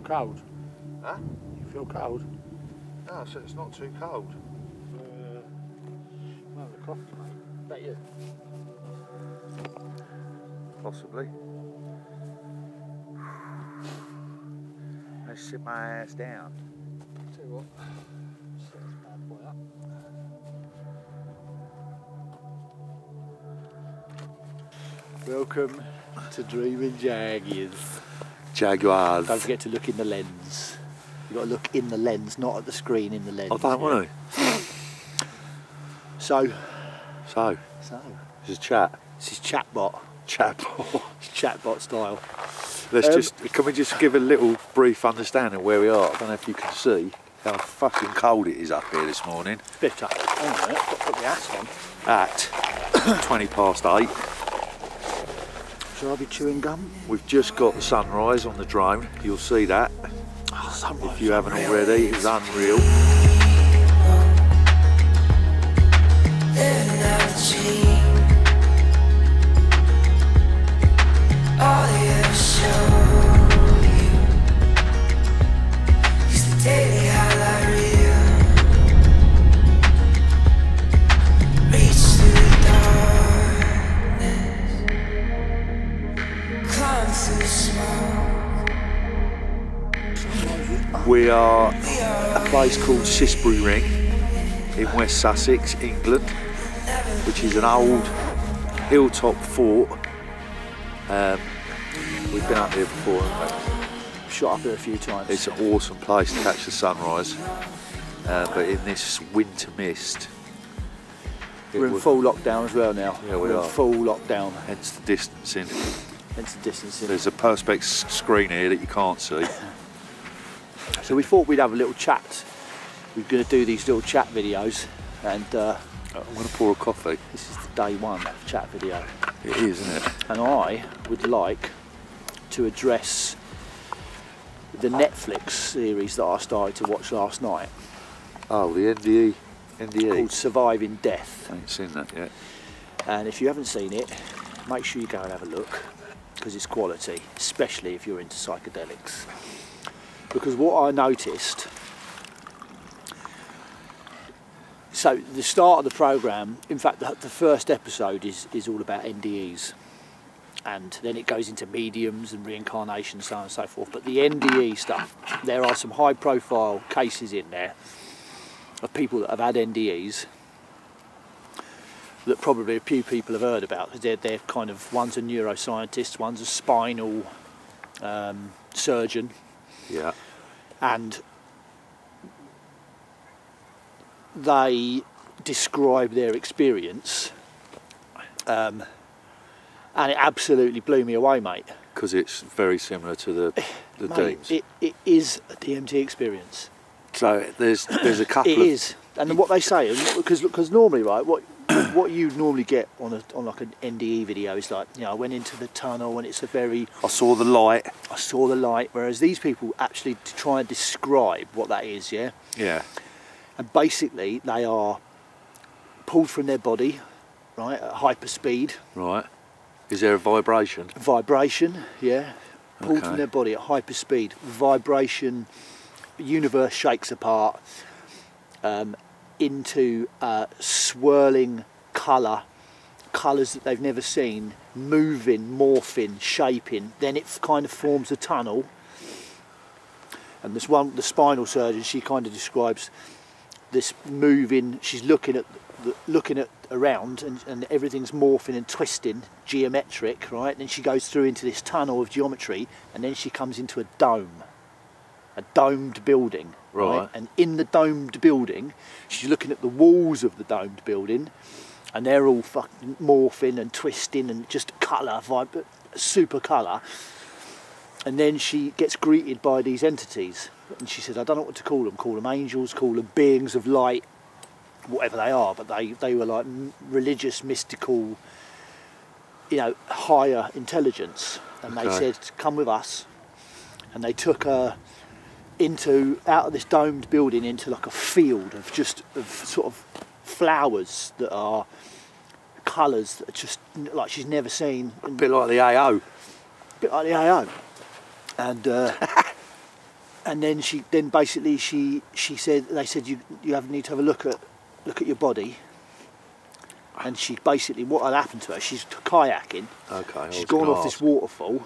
cold? Huh? You feel cold? No, so it's not too cold. Well, the coffee, mate. Is that you? Possibly. Let's sit my ass down. Tell you what, set this bad boy up. Welcome to Dreaming Jaguars. Jaguars. Don't forget to look in the lens. You've got to look in the lens, not at the screen, in the lens. I don't want to. So, This is chat. this is chatbot. Chatbot. It's chatbot style. Can we just give a little brief understanding of where we are? I don't know if you can see how fucking cold it is up here this morning. Bit up. Hang on a minute, got to put the hat on. At 20 past 8. Shall I be chewing gum? We've just got the sunrise on the drone. You'll see that. Oh, sunrise. If you haven't already, it's unreal. We are a place called Sisbury Ring in West Sussex, England, which is an old hilltop fort. We've been up here before, haven't we? Shot up here a few times. It's an awesome place to catch the sunrise, but in this winter mist. We're in full lockdown as well now. Yeah, we We're are. in full lockdown. Hence the distancing. Hence the distancing. There's a perspex screen here that you can't see. So we thought we'd have a little chat. We're going to do these little chat videos, and I'm going to pour a coffee. this is the day one chat video. It is, isn't it? And I would like to address the Netflix series that I started to watch last night, Oh, the NDE. called Surviving Death. I ain't seen that yet. And if you haven't seen it, make sure you go and have a look, because it's quality, especially if you're into psychedelics. Because what I noticed, so the start of the programme, in fact the first episode is all about NDEs, and then it goes into mediums and reincarnation, so on and so forth. But the NDE stuff, there are some high profile cases in there of people that have had NDEs that probably a few people have heard about, because they're kind of, one's a neuroscientist, one's a spinal surgeon, Yeah. and they describe their experience, and it absolutely blew me away, mate. Because it's very similar to the Mate, Deems. it is a DMT experience. So there's a couple It of... is, and what they say, because normally, right, what you normally get on like an NDE video is like, you know, I went into the tunnel and it's a very... I saw the light. I saw the light, whereas these people actually try and describe what that is, yeah? Yeah. And basically they are pulled from their body, right, at hyper speed. Right. Is there a vibration? Vibration, yeah. Pulled Okay. from their body at hyper speed. Vibration, universe shakes apart into swirling colours that they've never seen, moving, morphing, shaping. Then it kind of forms a tunnel. And this one, the spinal surgeon, she kind of describes this moving. She's looking at around, and everything's morphing and twisting, geometric, right? And then she goes through into this tunnel of geometry, and then she comes into a domed building, right? And in the domed building, she's looking at the walls of the domed building, and they're all fucking morphing and twisting and just colour, super colour. And then she gets greeted by these entities, and she says, I don't know what to call them angels, call them beings of light, whatever they are, but they were like religious, mystical, you know, higher intelligence. And they said, come with us. And they took her out of this domed building into like a field of sort of flowers that are colours that are just like she's never seen. A bit like the AO. Bit like the AO. And And then basically she said, they said you need to have a look at your body. And she basically, what had happened to her, she's kayaking. Okay. She's gone off this waterfall,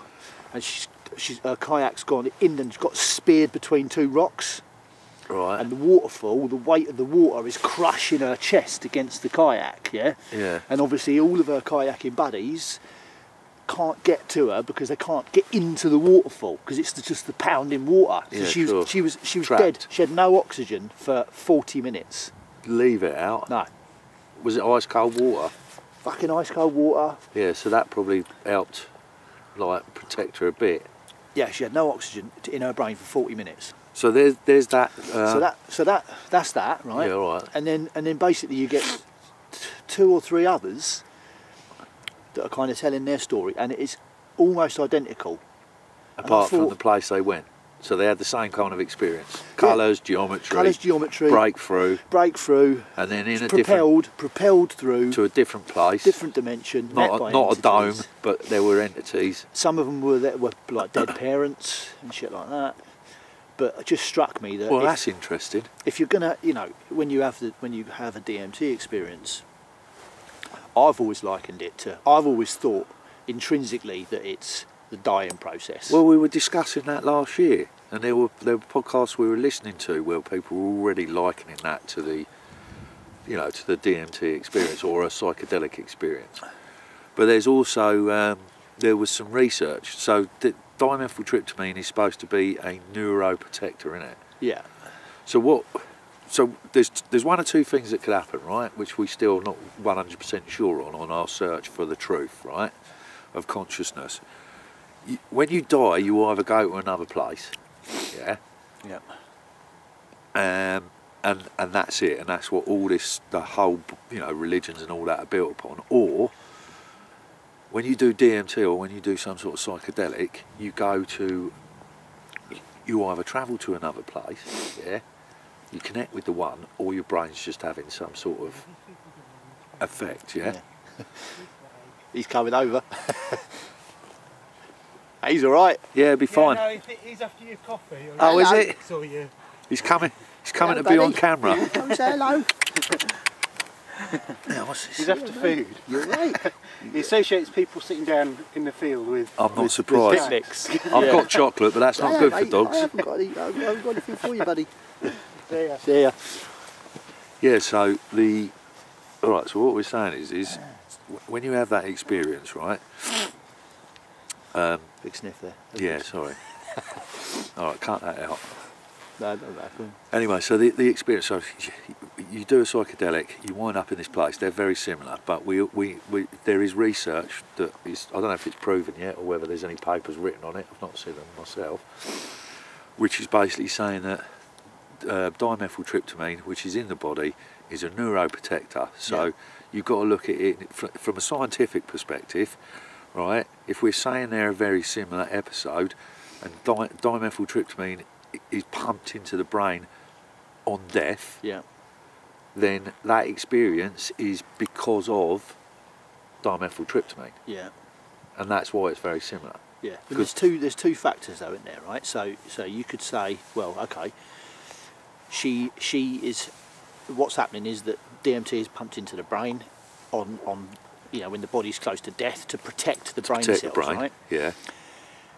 and her kayak's gone in and got speared between two rocks. Right. And the waterfall, the weight of the water is crushing her chest against the kayak, yeah? Yeah. And obviously all of her kayaking buddies can't get to her because they can't get into the waterfall because it's just the pounding water. So Yeah, she was Trapped. dead. She had no oxygen for 40 minutes. Leave it out. No. Was it ice cold water? Fucking ice cold water. Yeah, so that probably helped, like, protect her a bit. Yeah, she had no oxygen in her brain for 40 minutes. So there's that. So that's that, right? Yeah, all right. And then basically you get two or three others that are kind of telling their story, and it is almost identical. Apart from the place they went. So they had the same kind of experience. Colours, geometry. Breakthrough. And then in a propelled through to a different place. Different dimension. Not a dome, but there were entities. Some of them were like dead parents and shit like that. But it just struck me that that's interesting. If you're gonna, when you have a DMT experience, I've always likened it to. I've always thought intrinsically that it's the dying process. Well, we were discussing that last year, and there were podcasts we were listening to where people were already likening that to the DMT experience or a psychedelic experience. But there's also there was some research. So dimethyltryptamine is supposed to be a neuroprotector, isn't it? Yeah. So there's one or two things that could happen, right? Which we still not 100% sure on our search for the truth, right, of consciousness. When you die, you either go to another place, yeah, and that's it, and that's what all this, the whole, religions and all that are built upon. Or when you do DMT or when you do some sort of psychedelic, you either travel to another place, yeah, you connect with the one, or your brain's just having some sort of effect, yeah. He's coming over. He's all right. Yeah, it'll be fine. No, he's after your coffee. Oh, is it? Saw you. He's coming. He's coming Hello, to be buddy. on camera. Come and say hello. Now, what's this? He's after food. You're right. He associates people sitting down in the field with. I'm not surprised. Picnics. I've got chocolate, but that's not good for dogs. I haven't got anything for you, buddy. There. See ya. Yeah. So all right. So what we're saying is when you have that experience, right? Big sniff there. Yeah. Sorry. All right. Cut that out. No, not that. Anyway, so the experience. So you do a psychedelic, you wind up in this place. They're very similar, but there is research that is. I don't know if it's proven yet or whether there's any papers written on it. I've not seen them myself. Which is basically saying that dimethyltryptamine, which is in the body, is a neuroprotector. So you've got to look at it from a scientific perspective, right? If we're saying they're a very similar episode, and dimethyltryptamine is pumped into the brain on death, then that experience is because of dimethyltryptamine. Yeah. And that's why it's very similar. Yeah. But there's two factors though in there, right? So you could say, well, okay, she is, what's happening is that DMT is pumped into the brain on when the body's close to death to protect the brain cells, right? Yeah.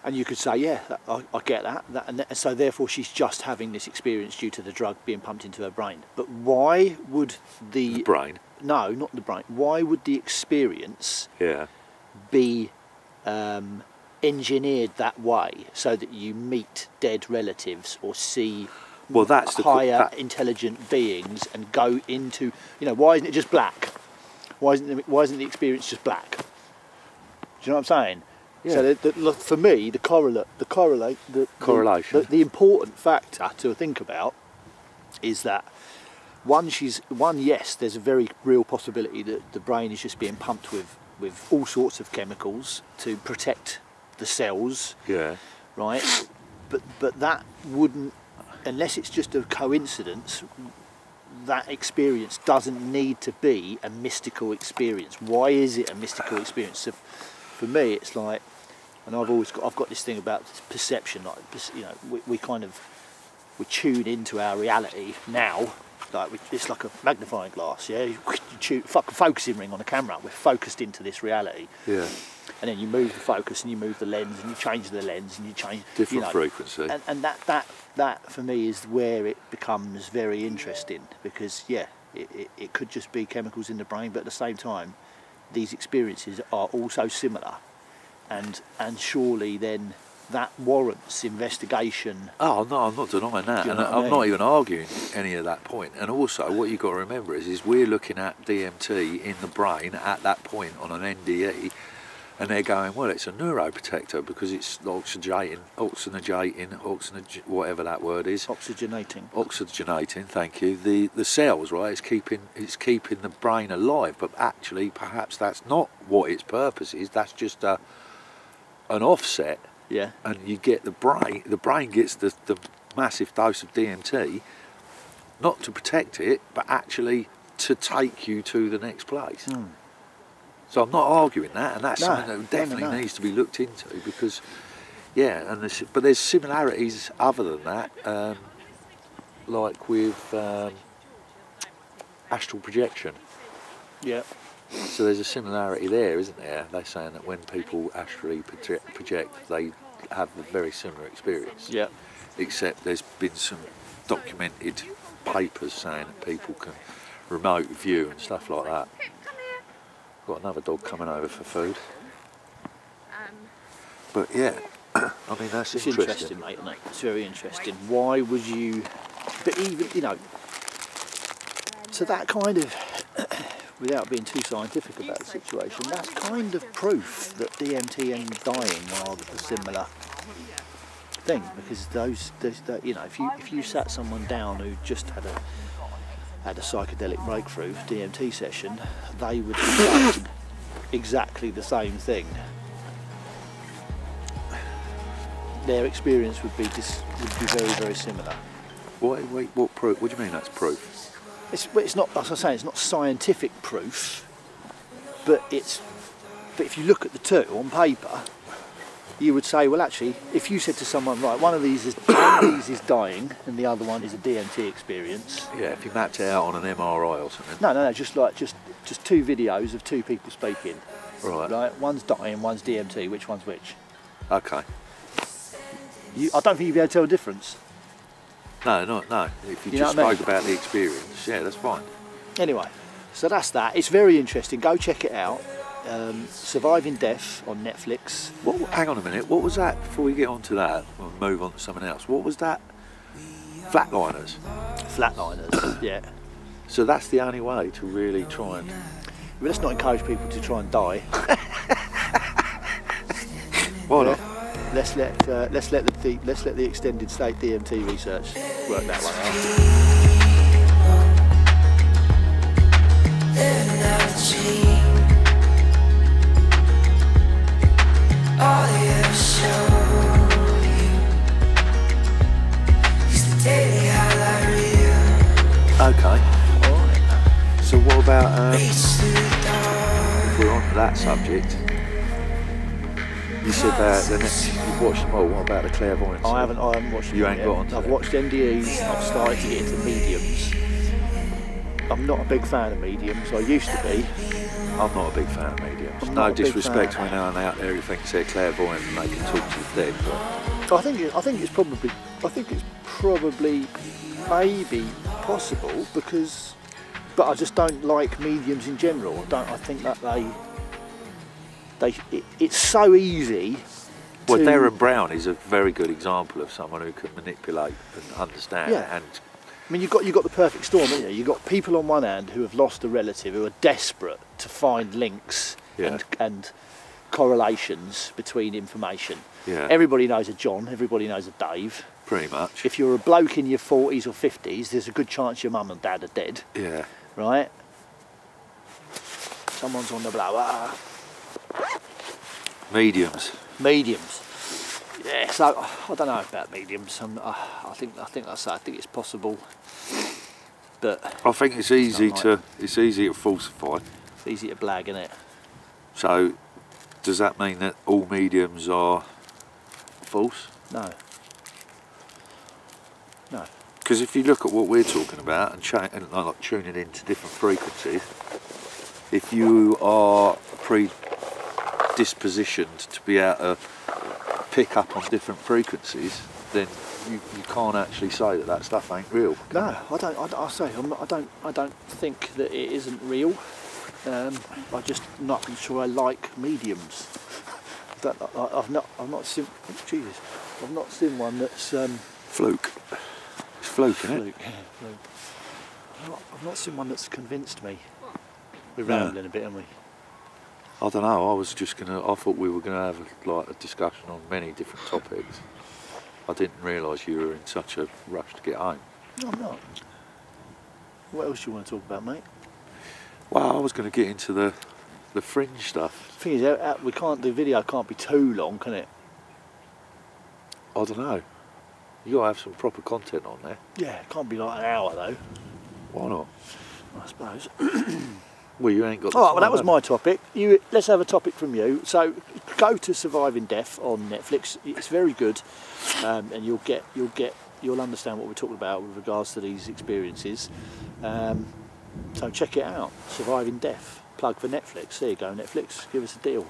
And you could say, yeah, I get that. And so therefore she's just having this experience due to the drug being pumped into her brain. But why would the brain? No, not the brain. Why would the experience be engineered that way so that you meet dead relatives or see higher intelligent beings and go into, why isn't it just black? Why isn't the experience just black? Do you know what I'm saying? Yeah. So for me, the correlation, the important factor to think about is that yes, there's a very real possibility that the brain is just being pumped with all sorts of chemicals to protect the cells. Yeah. Right. But that wouldn't, unless it's just a coincidence, that experience doesn't need to be a mystical experience. Why is it a mystical experience? So for me, it's like, and I've got this thing about perception. Like, we kind of we tune into our reality now. Like it's like a magnifying glass, yeah. Fucking focusing ring on a camera. We're focused into this reality. Yeah. And then you move the focus and you move the lens and you change the lens and you change Different frequency. And that for me is where it becomes very interesting, because it could just be chemicals in the brain, but at the same time these experiences are all so similar, and surely then that warrants investigation. Oh no, I'm not denying that, and I'm not even arguing any of that point. And also, what you've got to remember is we're looking at DMT in the brain at that point on an NDE, and they're going, well, it's a neuroprotector because it's oxygenating, whatever that word is. Oxygenating. Thank you. The cells, right? It's keeping the brain alive, but actually, perhaps that's not what its purpose is. That's just an offset. Yeah. And you get the brain gets the massive dose of DMT, not to protect it, but actually to take you to the next place. Mm. So I'm not arguing that, and that's something that definitely needs to be looked into, because, but there's similarities other than that, like with astral projection. Yeah. So there's a similarity there, isn't there? They're saying that when people astrally project, they have a very similar experience. Yeah. Except there's been some documented papers saying that people can remote view and stuff like that. Got another dog coming over for food. But yeah, I mean, that's interesting, mate, isn't it? It's very interesting. Why would you... But even, so that kind of... without being too scientific about the situation, that's kind of proof that DMT and dying are a similar thing, because those if you sat someone down who just had a psychedelic breakthrough DMT session, they would be saying exactly the same thing. Their experience would be very, very similar. What proof? What do you mean that's proof? It's not, as I say, it's not scientific proof, but if you look at the two on paper, you would say, well, actually, if you said to someone, right, one of these is dying and the other one is a DMT experience. Yeah, if you mapped it out on an MRI or something. No, just two videos of two people speaking. Right. Right, one's dying, one's DMT. Which one's which? Okay. I don't think you'd be able to tell the difference. No. If you just spoke about the experience, yeah, that's fine. Anyway, so that's that. It's very interesting. Go check it out. Surviving Death on Netflix. Hang on a minute. What was that? Before we get on to that, we'll move on to something else. What was that? Flatliners. Flatliners. Yeah. So that's the only way to really try and. Well, let's not encourage people to try and die. Why not? Let's let the extended state DMT research work that one out. Okay. Alright. So what about if we're on to that subject? You said that you've watched them all. What about the clairvoyance? I haven't watched them. You ain't got onto I've watched NDEs. I've started to get into mediums. I'm not a big fan of mediums. I used to be. I'm not a big fan of mediums. No disrespect to anyone out there who thinks they're clairvoyant and they can talk to the dead. But I think it's probably maybe possible, but I just don't like mediums in general. I think that it's so easy. Well, Darren Brown is a very good example of someone who can manipulate and understand. Yeah. And I mean, you've got the perfect storm, haven't you? You've got people on one hand who have lost a relative, who are desperate to find links and correlations between information. Yeah. Everybody knows a John, everybody knows a Dave. Pretty much. If you're a bloke in your 40s or 50s, there's a good chance your mum and dad are dead. Yeah. Right? Someone's on the blower. Mediums. Yeah, so I don't know about mediums. I think it's possible, but I think it's easy to falsify. It's easy to blag, isn't it? So, does that mean that all mediums are false? No. No. Because if you look at what we're talking about and like tuning into different frequencies, if you are predispositioned to be able to pick up on different frequencies, then you can't actually say that stuff ain't real. No, I don't think that it isn't real. I'm just not sure I like mediums. I've not seen one that's Fluke. It's fluke, isn't it? fluke. I've not seen one that's convinced me. We're rambling a bit, aren't we? I don't know. I thought we were gonna have a discussion on many different topics. I didn't realise you were in such a rush to get home. No, I'm not. What else do you want to talk about, mate? Well, I was going to get into the fringe stuff. The thing is, the video can't be too long, can it? I don't know. You got to have some proper content on there. Yeah, it can't be like an hour though. Why not? I suppose. Well, you ain't got the All right, time, well that was have my topic. Let's have a topic from you. So, go to Surviving Death on Netflix. It's very good, and you'll understand what we're talking about with regards to these experiences. So check it out. Surviving Death. Plug for Netflix. There you go, Netflix. Give us a deal.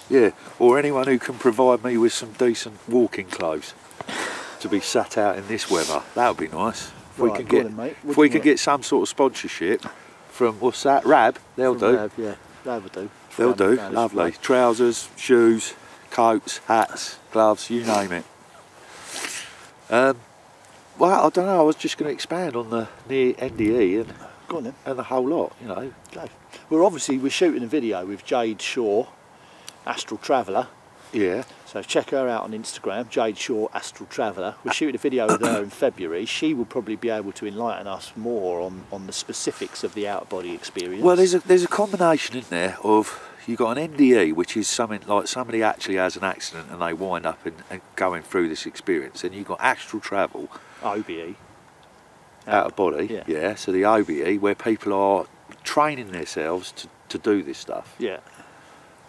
Yeah, or anyone who can provide me with some decent walking clothes to be sat out in this weather. That would be nice. If Right, we can go get, on then, mate. if we can get some sort of sponsorship from what's that? Rab? They'll do. Yeah, they will do. They'll do. Round Lovely. this way. Trousers, shoes, coats, hats, gloves, you name it. Well, I don't know. I was just going to expand on the NDE Go on then. and the whole lot. You know. Go. We're shooting a video with Jade Shaw, Astral Traveller. Yeah. So check her out on Instagram, Jade Shaw Astral Traveller. We're shooting a video with her in February. She will probably be able to enlighten us more on the specifics of the out-of-body experience. Well, there's a combination in there of, you've got an NDE, which is something like somebody actually has an accident and they wind up and going through this experience. And you've got astral travel. OBE. Out of body. Yeah. So the OBE, where people are training themselves to do this stuff. Yeah.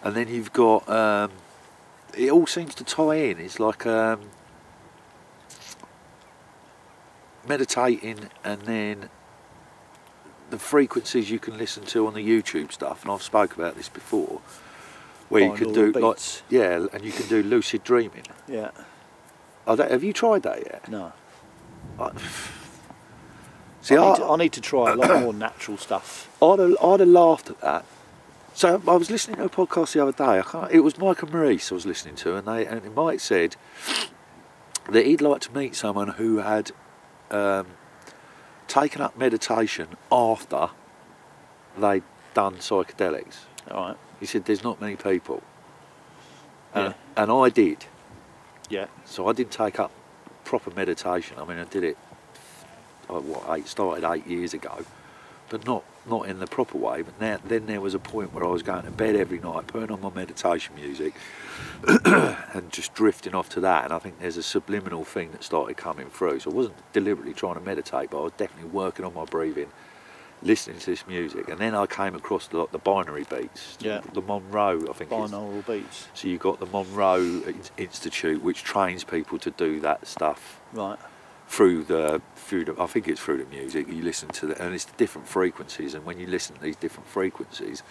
And then you've got, it all seems to tie in. It's like meditating, and then the frequencies you can listen to on the YouTube stuff. And I've spoke about this before, where you can do beats. and you can do lucid dreaming. Yeah. Have you tried that yet? No. See, I need to try a lot more natural stuff. I'd have laughed at that. So I was listening to a podcast the other day. It was Mike and Maurice I was listening to, and Mike said that he'd like to meet someone who had taken up meditation after they'd done psychedelics. All right. He said there's not many people, Yeah. and I did. Yeah. So I did take up proper meditation. I mean, I did it. Started 8 years ago, but not in the proper way. But then there was a point where I was going to bed every night, putting on my meditation music, and just drifting off to that. And I think there's a subliminal thing that started coming through. So I wasn't deliberately trying to meditate, but I was definitely working on my breathing, listening to this music. And then I came across the binary beats. Yeah. The Monroe, I think. Binaural beats. So you've got the Monroe Institute, which trains people to do that stuff. Right. Through the I think it's through the music. You listen to and it's the different frequencies, and when you listen to these different frequencies,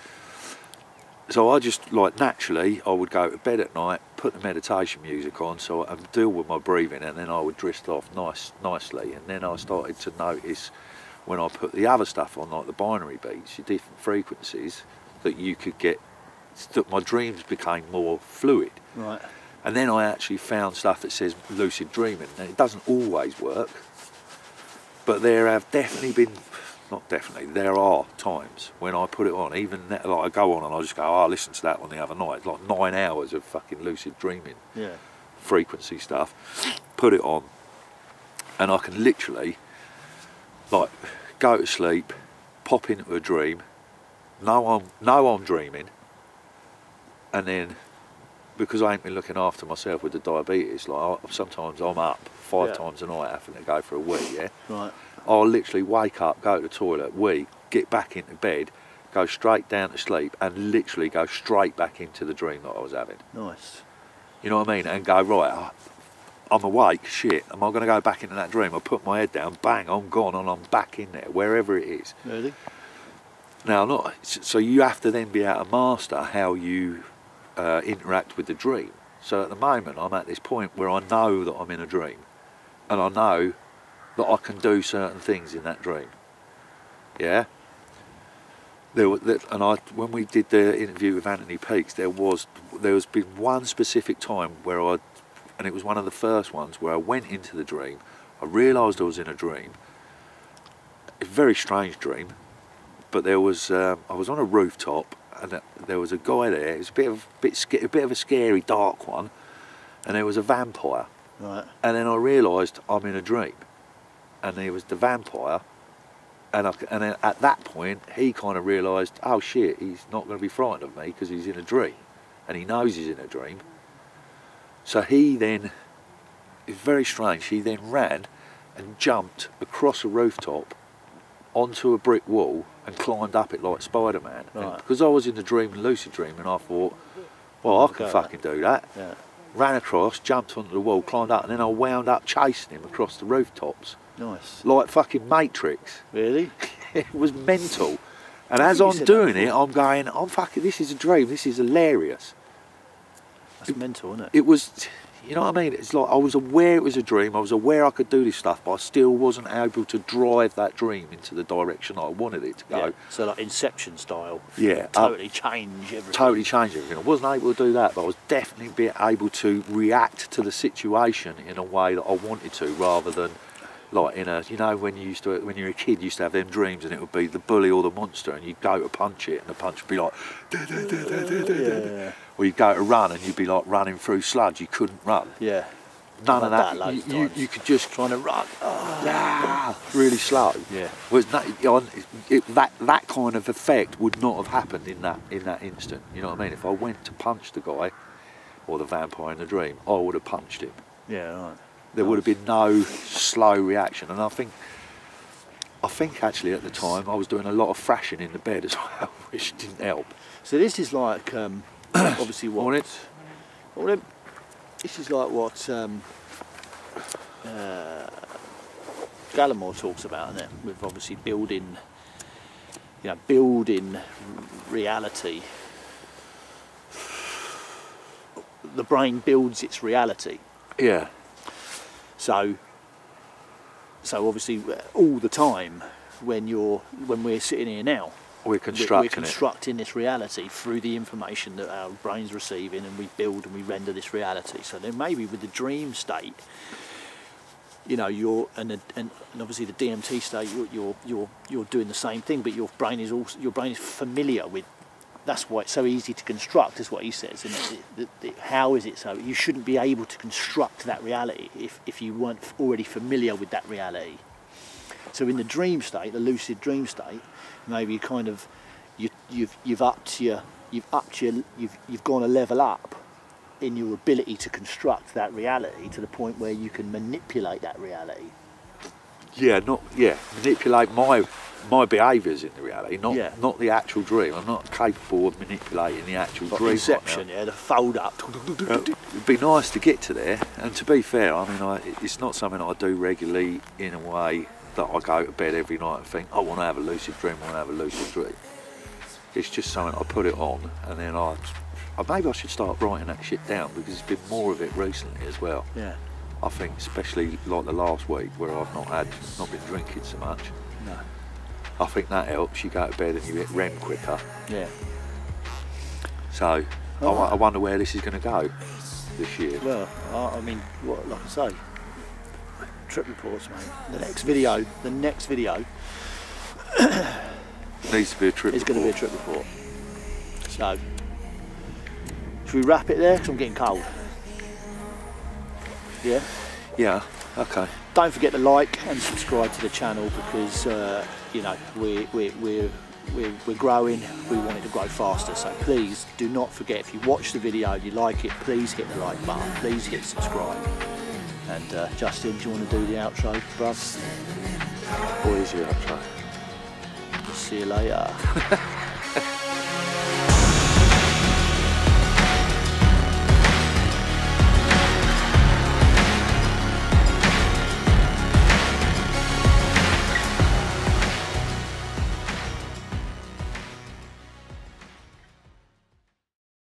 so I just naturally I would go to bed at night, put the meditation music on, so I deal with my breathing, and then I would drift off nicely. And then I started to notice when I put the other stuff on, like the binary beats, your different frequencies, that you could get, that my dreams became more fluid. Right. And then I actually found stuff that says lucid dreaming, and it doesn't always work, but there have there are times when I put it on, even like I go on and I just go, I listened to that one the other night, like 9 hours of fucking lucid dreaming, frequency stuff, put it on, and I can literally go to sleep, pop into a dream, know I'm dreaming, and then, because I ain't been looking after myself with the diabetes, sometimes I'm up 5 times a night having to go for a wee, Right. I'll literally wake up, go to the toilet, wee, get back into bed, go straight down to sleep, and literally go straight back into the dream that I was having. Nice. You know what I mean? And go, right, I'm awake, shit, am I going to go back into that dream? I put my head down, bang, I'm gone, and I'm back in there, wherever it is. Really? Now, so you have to then be able to master how you interact with the dream. So at the moment, I'm at this point where I know that I'm in a dream, and I know that I can do certain things in that dream. Yeah? When we did the interview with Anthony Peakes, there was been one specific time where and it was one of the first ones where I went into the dream, I realised I was in a dream, a very strange dream, but there was, I was on a rooftop and there was a guy there, it was a bit of a scary dark one, and there was a vampire. Right. And then I realised I'm in a dream, and there was the vampire, and then at that point he kind of realised, oh shit, he's not going to be frightened of me because he's in a dream, and he knows he's in a dream. So he then, it's very strange, he then ran and jumped across a rooftop onto a brick wall and climbed up it like Spider-Man. Right. Because I was in the dream, Lucid Dreaming, I thought, well, I can fucking do that. Yeah. Ran across, jumped onto the wall, climbed up, and then I wound up chasing him across the rooftops. Nice. Like fucking Matrix. Really? It was mental. And as I'm doing it, I'm going, I'm fucking, this is a dream, this is hilarious. That's mental, isn't it? It was, you know what I mean? It's like I was aware it was a dream, I was aware I could do this stuff, but I still wasn't able to drive that dream into the direction I wanted it to go. Yeah. So like Inception style. Yeah. Totally change everything. Totally change everything. I wasn't able to do that, but I was definitely able to react to the situation in a way that I wanted to, rather than like in a, you know, when you when you were a kid, you used to have them dreams and it would be the bully or the monster, and you'd go to punch it and the punch would be like, Yeah. or you'd go to run and you'd be like running through sludge, you couldn't run. Yeah. None of that. Loads of You times. could just Trying to run. really slow. Yeah. Whereas that kind of effect would not have happened in that instant. You know what I mean? If I went to punch the guy or the vampire in the dream, I would have punched him. Yeah, right. There would have been no slow reaction, and I think actually at the time I was doing a lot of thrashing in the bed as well, which didn't help. So this is like, obviously what... Morning. This is like what Gallimore talks about, isn't it? With obviously building reality. The brain builds its reality. Yeah. So obviously all the time when we're sitting here now, We're constructing this reality through the information that our brain's receiving, and we build and we render this reality. So then maybe with the dream state, you know, and obviously the DMT state, you're doing the same thing, but your brain is familiar with. That's why it's so easy to construct, is what he says. And how is it so? You shouldn't be able to construct that reality if you weren't already familiar with that reality. So in the dream state, the lucid dream state, maybe you've gone a level up in your ability to construct that reality to the point where you can manipulate that reality. Manipulate my behaviours in the reality, not the actual dream. I'm not capable of manipulating the actual Like dream. Inception, right the fold up. It'd be nice to get to there, and to be fair, I mean, it's not something I do regularly in a way that I go to bed every night and think, I want to have a lucid dream, I want to have a lucid dream. It's just something I put it on, and then maybe I should start writing that shit down, because there's been more of it recently as well. Yeah. I think especially like the last week where I've not been drinking so much. No. I think that helps. You go to bed and you hit REM quicker. Yeah. So I wonder where this is going to go this year. Well, I mean, like I say, trip reports, mate. The next video Needs to be a trip. It's going to be a trip report. So, should we wrap it there? Because I'm getting cold. Yeah. Yeah. Okay. Don't forget to like and subscribe to the channel, because you know, we're growing. We want it to grow faster. So please do not forget, if you watch the video and you like it, please hit the like button. Please hit subscribe. And Justin, do you want to do the outro for us? What is your outro? See you later.